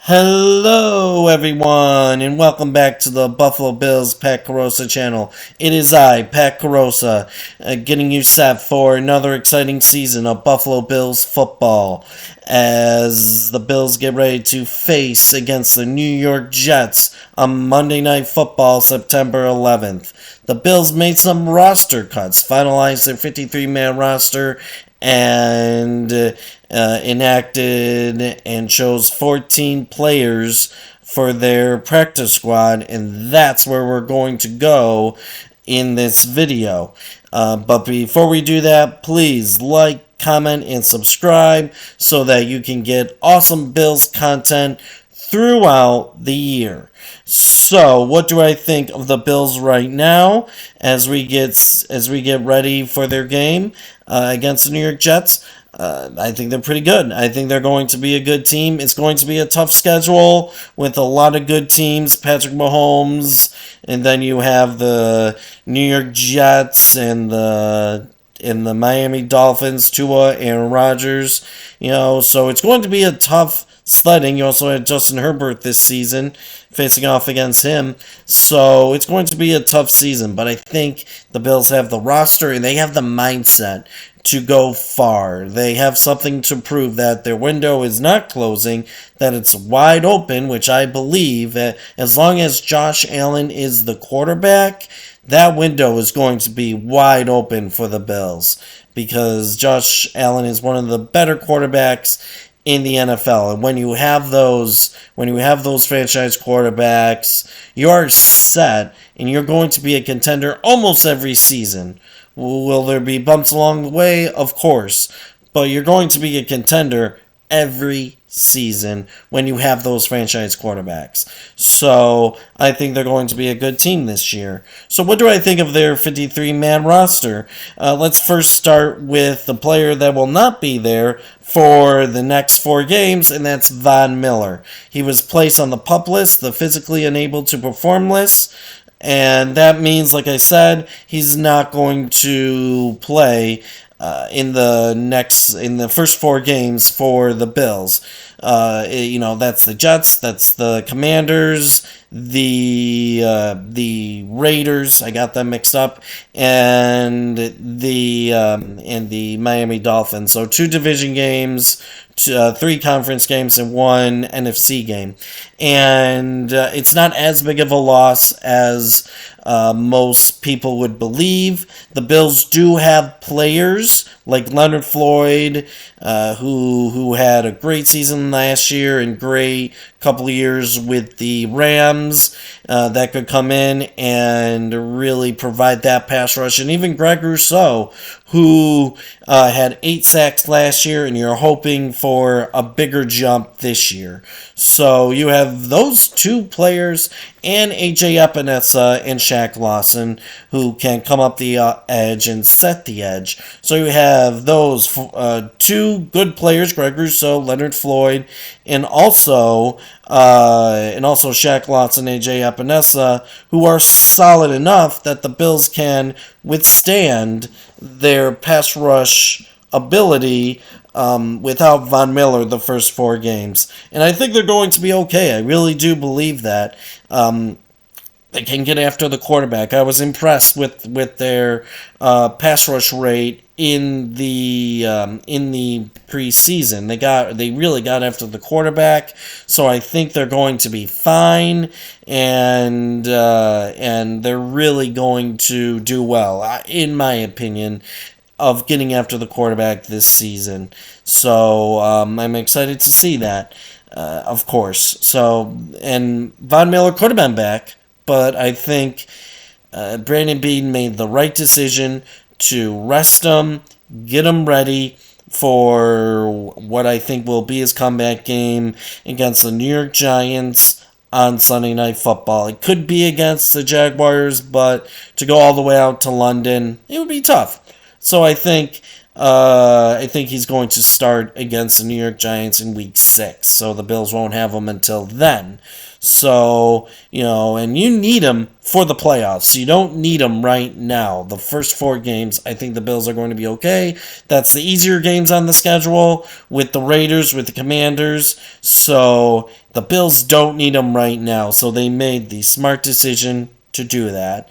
Hello everyone and welcome back to the Buffalo Bills Pat Carosa channel. It is I, Pat Carosa, getting you set for another exciting season of Buffalo Bills football as the Bills get ready to face against the New York Jets on Monday Night Football, September 11th. The Bills made some roster cuts, finalized their 53-man roster, and enacted and chose 14 players for their practice squad, and that's where we're going to go in this video. But before we do that, please like, comment, and subscribe so that you can get awesome Bills content throughout the year. So, what do I think of the Bills right now as we get ready for their game against the New York Jets? I think they're pretty good. I think they're going to be a good team. It's going to be a tough schedule with a lot of good teams. Patrick Mahomes, and then you have the New York Jets and the Miami Dolphins, Tua, Aaron Rodgers. So it's going to be a tough sledding. You also had Justin Herbert this season facing off against him. So it's going to be a tough season, but I think the Bills have the roster and they have the mindset to go far. They have something to prove that their window is not closing, that it's wide open, which I believe that as long as Josh Allen is the quarterback, that window is going to be wide open for the Bills because Josh Allen is one of the better quarterbacks in the NFL. And when you have those franchise quarterbacks, you're set and you're going to be a contender almost every season. Will there be bumps along the way? Of course. But you're going to be a contender every season when you have those franchise quarterbacks. So I think they're going to be a good team this year. So what do I think of their 53-man roster? Let's first start with the player that will not be there for the next 4 games, and that's Von Miller. He was placed on the PUP list, the physically unable to perform list. And that means, like I said, he's not going to play in the first 4 games for the Bills. That's the Jets, that's the Commanders, the Raiders. I got them mixed up, and the Miami Dolphins. So 2 division games, 3 conference games, and 1 NFC game. And it's not as big of a loss as most people would believe. The Bills do have players like Leonard Floyd, who had a great season last year and great couple of years with the Rams, that could come in and really provide that pass rush. And even Greg Rousseau, who had 8 sacks last year, and you're hoping for a bigger jump this year. So you have those 2 players and A.J. Epinesa and Shaq Lawson, who can come up the edge and set the edge. So you have those 2 good players, Greg Rousseau, Leonard Floyd, and also Shaq Lawson and A.J. Epinesa, who are solid enough that the Bills can withstand their pass rush ability without Von Miller the first 4 games. And I think they're going to be okay. I really do believe that. They can get after the quarterback. I was impressed with their pass rush rate in the preseason. They really got after the quarterback, so I think they're going to be fine, and they're really going to do well, in my opinion, of getting after the quarterback this season. So I'm excited to see that, of course. So, and Von Miller could have been back, but I think Brandon Beane made the right decision to rest him, get him ready for what I think will be his comeback game against the New York Giants on Sunday Night Football. It could be against the Jaguars, but to go all the way out to London, it would be tough. So I think I think he's going to start against the New York Giants in week 6, so the Bills won't have him until then. So, and you need him for the playoffs. You don't need him right now. The first 4 games, I think the Bills are going to be okay. That's the easier games on the schedule with the Raiders, with the Commanders. So, the Bills don't need him right now. So, they made the smart decision to do that.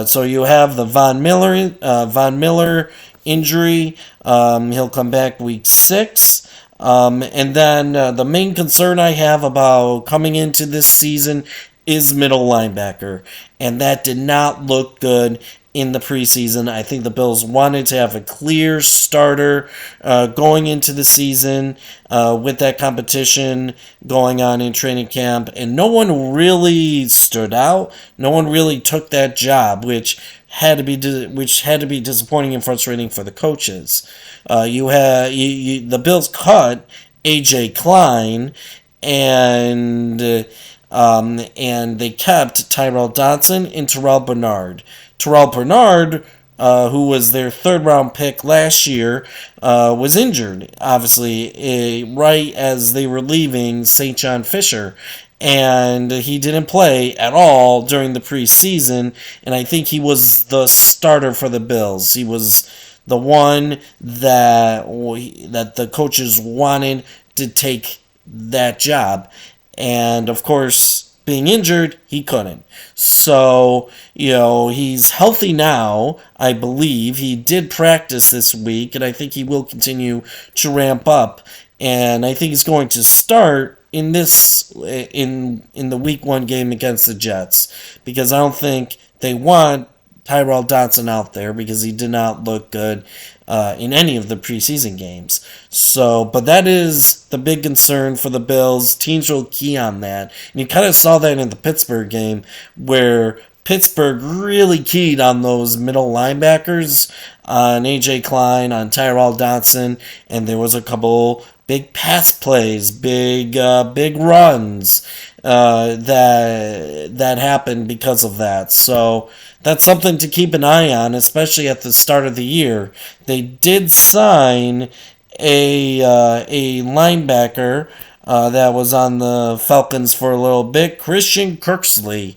So, you have the Von Miller injury. He'll come back week 6. And then the main concern I have about coming into this season is middle linebacker. And that did not look good in the preseason. I think the Bills wanted to have a clear starter going into the season with that competition going on in training camp. And no one really stood out. No one really took that job, which had to be disappointing and frustrating for the coaches. The Bills cut AJ Klein and they kept Tyrel Dodson and Terrell Bernard. Terrell Bernard, who was their 3rd round pick last year, was injured, obviously, right as they were leaving St. John Fisher. And he didn't play at all during the preseason, and I think he was the starter for the Bills. He was the one that the coaches wanted to take that job. And, of course, being injured, he couldn't. So, he's healthy now, I believe. He did practice this week, and I think he will continue to ramp up. And I think he's going to start in the week 1 game against the Jets, because I don't think they want Tyrel Dodson out there because he did not look good in any of the preseason games. So, but that is the big concern for the Bills. Teams will key on that. And you kind of saw that in the Pittsburgh game where Pittsburgh really keyed on those middle linebackers, on A.J. Klein, on Tyrel Dodson, and there was a couple big pass plays, big runs that happened because of that. So that's something to keep an eye on, especially at the start of the year. They did sign a linebacker that was on the Falcons for a little bit, Christian Kirksey,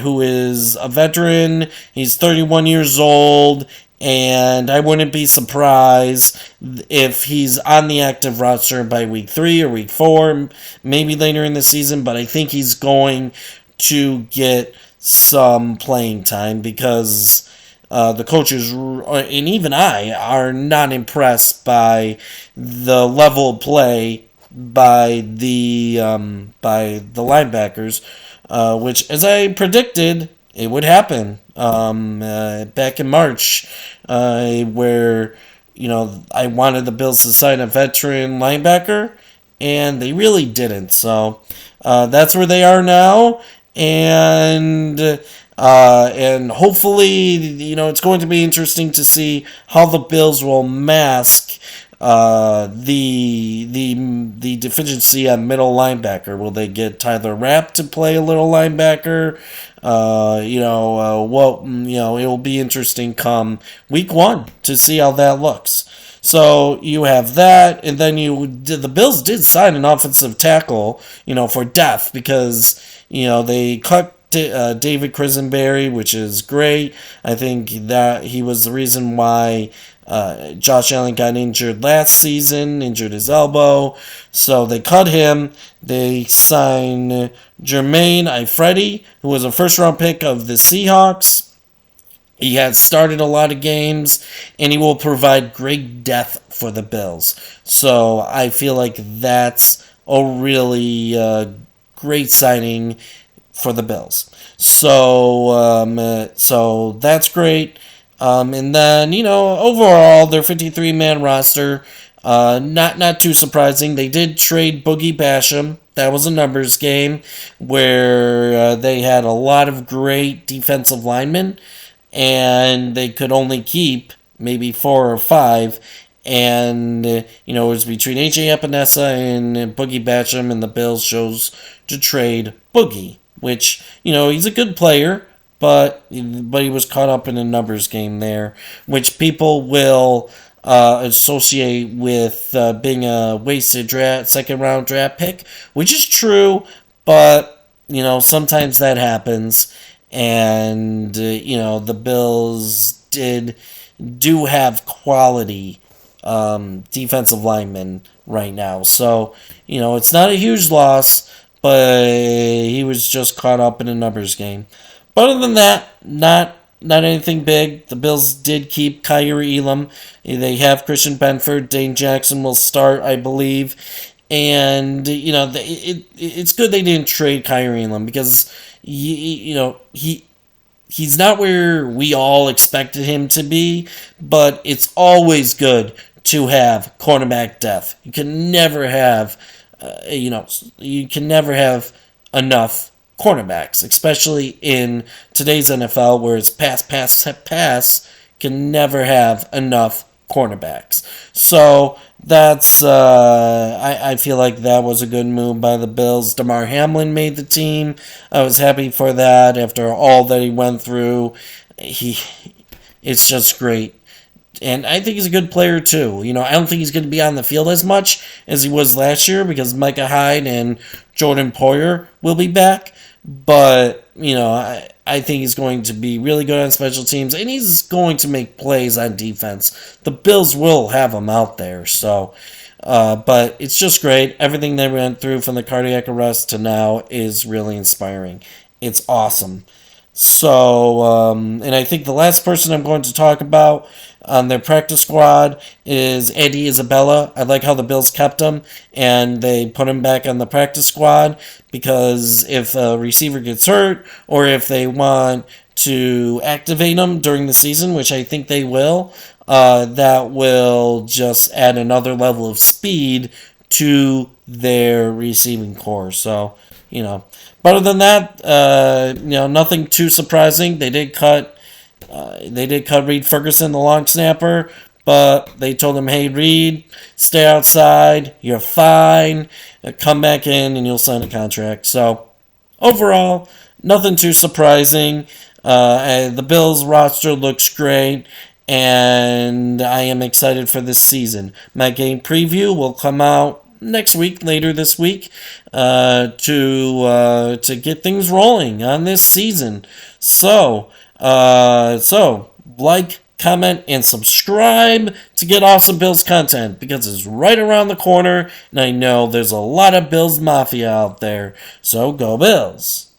who is a veteran. He's 31 years old. And I wouldn't be surprised if he's on the active roster by week 3 or week 4, maybe later in the season. But I think he's going to get some playing time because the coaches, and even I, are not impressed by the level of play by the linebackers, which, as I predicted, it would happen back in March, where I wanted the Bills to sign a veteran linebacker, and they really didn't. So that's where they are now, and hopefully, it's going to be interesting to see how the Bills will mask the deficiency at middle linebacker. Will they get Tyler Rapp to play a little linebacker? It will be interesting come week 1 to see how that looks. So you have that, and then the Bills did sign an offensive tackle, for depth because they cut David Crisenberry, which is great. I think that he was the reason why Josh Allen got injured last season, injured his elbow. So they cut him. They signed Jermaine Ifredi, who was a first-round pick of the Seahawks. He has started a lot of games, and he will provide great depth for the Bills. So I feel like that's a really great signing for the Bills. So that's great. And then, overall, their 53-man roster, not too surprising. They did trade Boogie Basham. That was a numbers game where they had a lot of great defensive linemen, and they could only keep maybe 4 or 5. And, it was between A.J. Epinesa and Boogie Basham, and the Bills chose to trade Boogie, which, he's a good player. But he was caught up in a numbers game there, which people will associate with being a wasted second round draft pick, which is true, but sometimes that happens, and the Bills do have quality defensive linemen right now, so it's not a huge loss, but he was just caught up in a numbers game. But other than that, not anything big. The Bills did keep Kaiir Elam. They have Christian Benford. Dane Jackson will start, I believe. And, it's good they didn't trade Kaiir Elam because, he's not where we all expected him to be, but it's always good to have cornerback depth. You can never have, enough cornerbacks, especially in today's NFL where it's pass, pass, pass, can never have enough cornerbacks. So that's I feel like that was a good move by the Bills. Damar Hamlin made the team. I was happy for that after all that he went through. It's just great. And I think he's a good player too. I don't think he's going to be on the field as much as he was last year because Micah Hyde and Jordan Poyer will be back. But, I think he's going to be really good on special teams, and he's going to make plays on defense. The Bills will have him out there, so. But it's just great. Everything they went through from the cardiac arrest to now is really inspiring. It's awesome. So, and I think the last person I'm going to talk about on their practice squad is Andy Isabella. I like how the Bills kept him and they put him back on the practice squad because if a receiver gets hurt or if they want to activate him during the season, which I think they will, that will just add another level of speed to their receiving core. So, but other than that, nothing too surprising. They did cut Reed Ferguson, the long snapper, but they told him, "Hey, Reed, stay outside. You're fine. Come back in, and you'll sign a contract." So overall, nothing too surprising. The Bills roster looks great, and I am excited for this season. My game preview will come out next week, later this week, to get things rolling on this season. So like, comment, and subscribe to get awesome Bills content because it's right around the corner, and I know there's a lot of Bills Mafia out there. So go Bills!